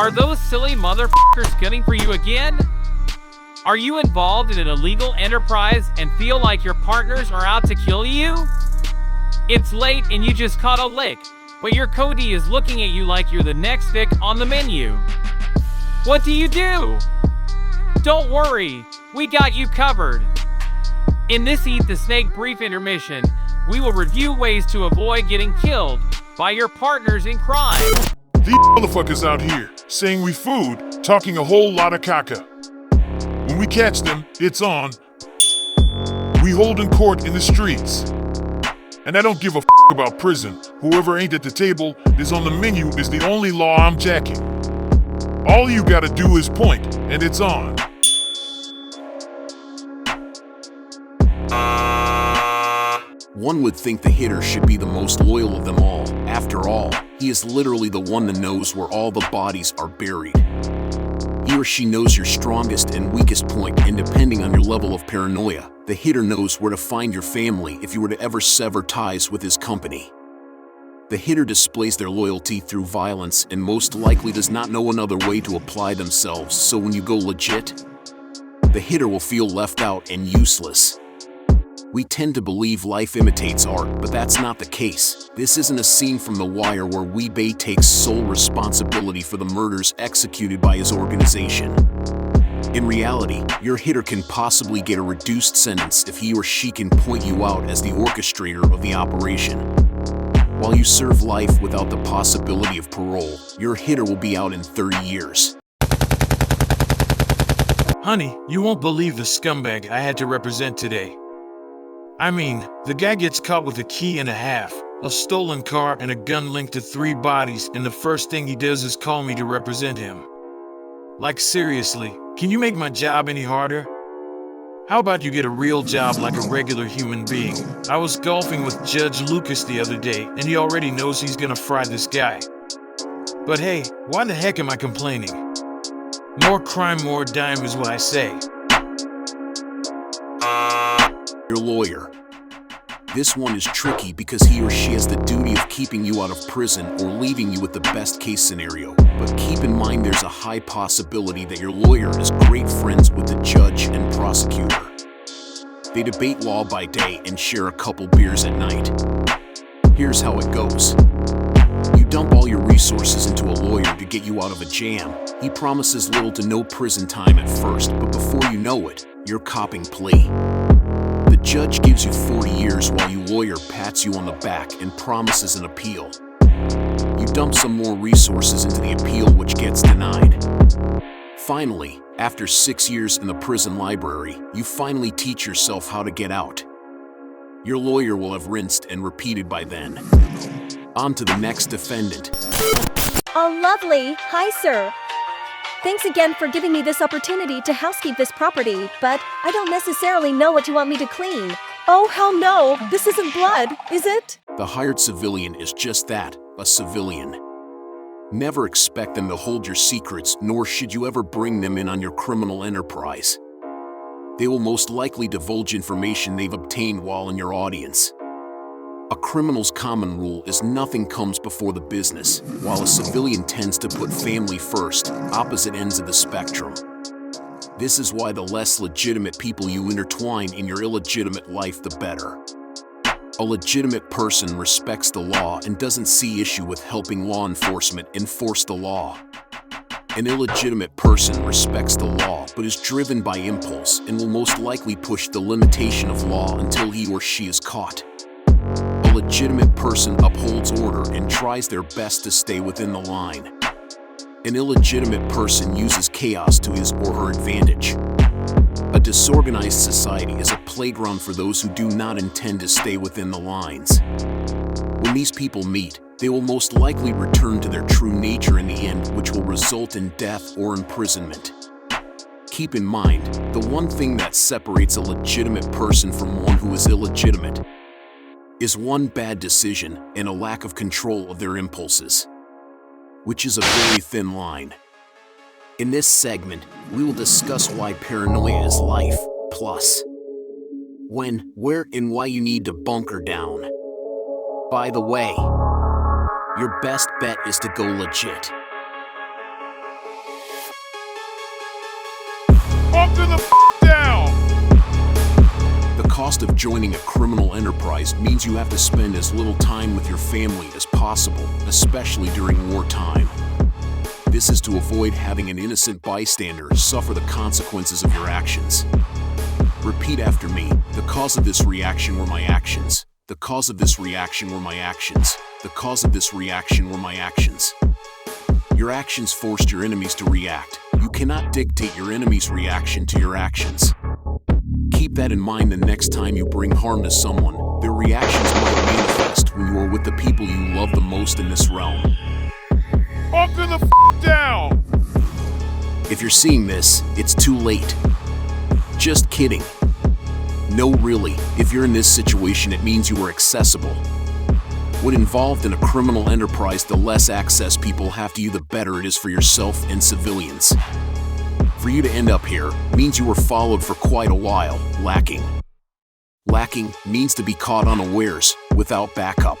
Are those silly motherfuckers gunning for you again? Are you involved in an illegal enterprise and feel like your partners are out to kill you? It's late and you just caught a lick, but your Courttv is looking at you like you're the next pick on the menu. What do? Don't worry, we got you covered. In this Eat the Snake brief intermission, we will review ways to avoid getting killed by your partners in crime. These motherfuckers out here saying we food, talking a whole lot of caca. When we catch them, it's on. We hold in court in the streets. And I don't give a about prison. Whoever ain't at the table is on the menu is the only law I'm jacking. All you gotta do is point, and it's on. One would think the hitter should be the most loyal of them all. After all, he is literally the one that knows where all the bodies are buried. He or she knows your strongest and weakest point, and depending on your level of paranoia, the hitter knows where to find your family if you were to ever sever ties with his company. The hitter displays their loyalty through violence and most likely does not know another way to apply themselves, so when you go legit, the hitter will feel left out and useless. We tend to believe life imitates art, but that's not the case. This isn't a scene from The Wire where Wee-Bey takes sole responsibility for the murders executed by his organization. In reality, your hitter can possibly get a reduced sentence if he or she can point you out as the orchestrator of the operation. While you serve life without the possibility of parole, your hitter will be out in 30 years. Honey, you won't believe the scumbag I had to represent today. I mean, the guy gets caught with a key and a half, a stolen car, and a gun linked to 3 bodies, and the first thing he does is call me to represent him. Like seriously, can you make my job any harder? How about you get a real job like a regular human being? I was golfing with Judge Lucas the other day, and he already knows he's gonna fry this guy. But hey, why the heck am I complaining? More crime, more dime is what I say. Your lawyer. This one is tricky because he or she has the duty of keeping you out of prison or leaving you with the best case scenario. But keep in mind there's a high possibility that your lawyer is great friends with the judge and prosecutor. They debate law by day and share a couple beers at night. Here's how it goes. You dump all your resources into a lawyer to get you out of a jam. He promises little to no prison time at first, but before you know it, you're copping plea. The judge gives you 40 years while your lawyer pats you on the back and promises an appeal. You dump some more resources into the appeal, which gets denied. Finally, after 6 years in the prison library, you finally teach yourself how to get out. Your lawyer will have rinsed and repeated by then. On to the next defendant. Oh, lovely. Hi, sir. Thanks again for giving me this opportunity to housekeep this property, but I don't necessarily know what you want me to clean. Oh, hell no. This isn't blood, is it? The hired civilian is just that, a civilian. Never expect them to hold your secrets, nor should you ever bring them in on your criminal enterprise. They will most likely divulge information they've obtained while in your audience. A criminal's common rule is nothing comes before the business, while a civilian tends to put family first, opposite ends of the spectrum. This is why the less legitimate people you intertwine in your illegitimate life, the better. A legitimate person respects the law and doesn't see issue with helping law enforcement enforce the law. An illegitimate person respects the law but is driven by impulse and will most likely push the limitation of law until he or she is caught. A legitimate person upholds order and tries their best to stay within the line. An illegitimate person uses chaos to his or her advantage. A disorganized society is a playground for those who do not intend to stay within the lines. When these people meet, they will most likely return to their true nature in the end, which will result in death or imprisonment. Keep in mind, the one thing that separates a legitimate person from one who is illegitimate is one bad decision and a lack of control of their impulses, which is a very thin line. In this segment, we will discuss why paranoia is life, plus when, where, and why you need to bunker down. By the way, your best bet is to go legit. Bunker the down! The cost of joining a criminal enterprise means you have to spend as little time with your family as possible, especially during wartime. This is to avoid having an innocent bystander suffer the consequences of your actions. Repeat after me. The cause of this reaction were my actions. The cause of this reaction were my actions. The cause of this reaction were my actions. Your actions forced your enemies to react. You cannot dictate your enemy's reaction to your actions. Keep that in mind the next time you bring harm to someone. Their reactions might manifest when you are with the people you love the most in this realm. Bunker the down! If you're seeing this, it's too late. Just kidding. No, really, if you're in this situation, it means you are accessible. When involved in a criminal enterprise, the less access people have to you, the better it is for yourself and civilians. For you to end up here means you were followed for quite a while, lacking. Lacking means to be caught unawares, without backup.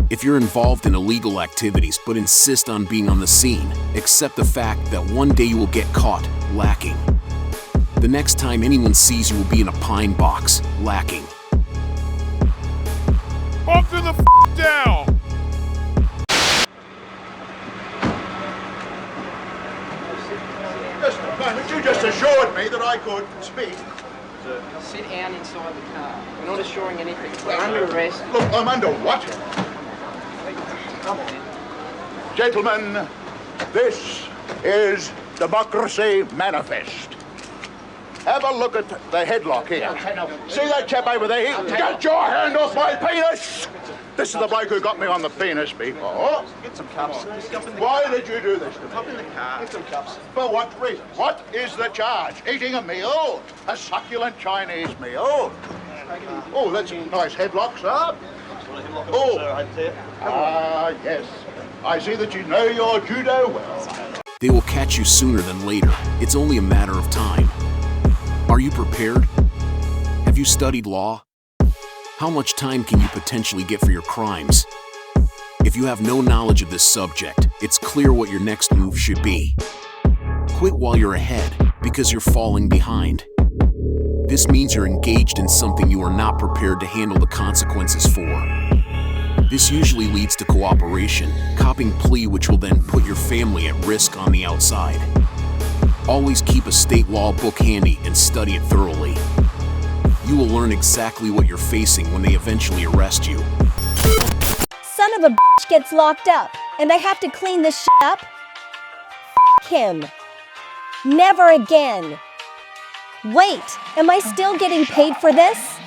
If you're involved in illegal activities but insist on being on the scene, accept the fact that one day you will get caught, lacking. The next time anyone sees you will be in a pine box, lacking. Bunker the down! Just a moment, you just assured me that I could speak. Sit down inside the car. We're not assuring anything. We're under arrest. Look, I'm under what? Come on. Gentlemen, this is Democracy Manifest. Have a look at the headlock here. See that chap over there? Get your hand off my penis! This is the bloke who got me on the penis before. Get some cups. Why did you do this to me? Hop in the car. Get some cups. For what reason? What is the charge? Eating a meal? A succulent Chinese meal? Oh, that's a nice headlock, sir. Oh, yes. I see that you know your judo well. They will catch you sooner than later. It's only a matter of time. Are you prepared? Have you studied law? How much time can you potentially get for your crimes? If you have no knowledge of this subject, it's clear what your next move should be. Quit while you're ahead, because you're falling behind. This means you're engaged in something you are not prepared to handle the consequences for. This usually leads to cooperation, copping plea, which will then put your family at risk on the outside. Always keep a state law book handy and study it thoroughly. You will learn exactly what you're facing when they eventually arrest you. Son of a bitch gets locked up, and I have to clean this shit up? Him. Never again. Wait, am I still getting paid for this?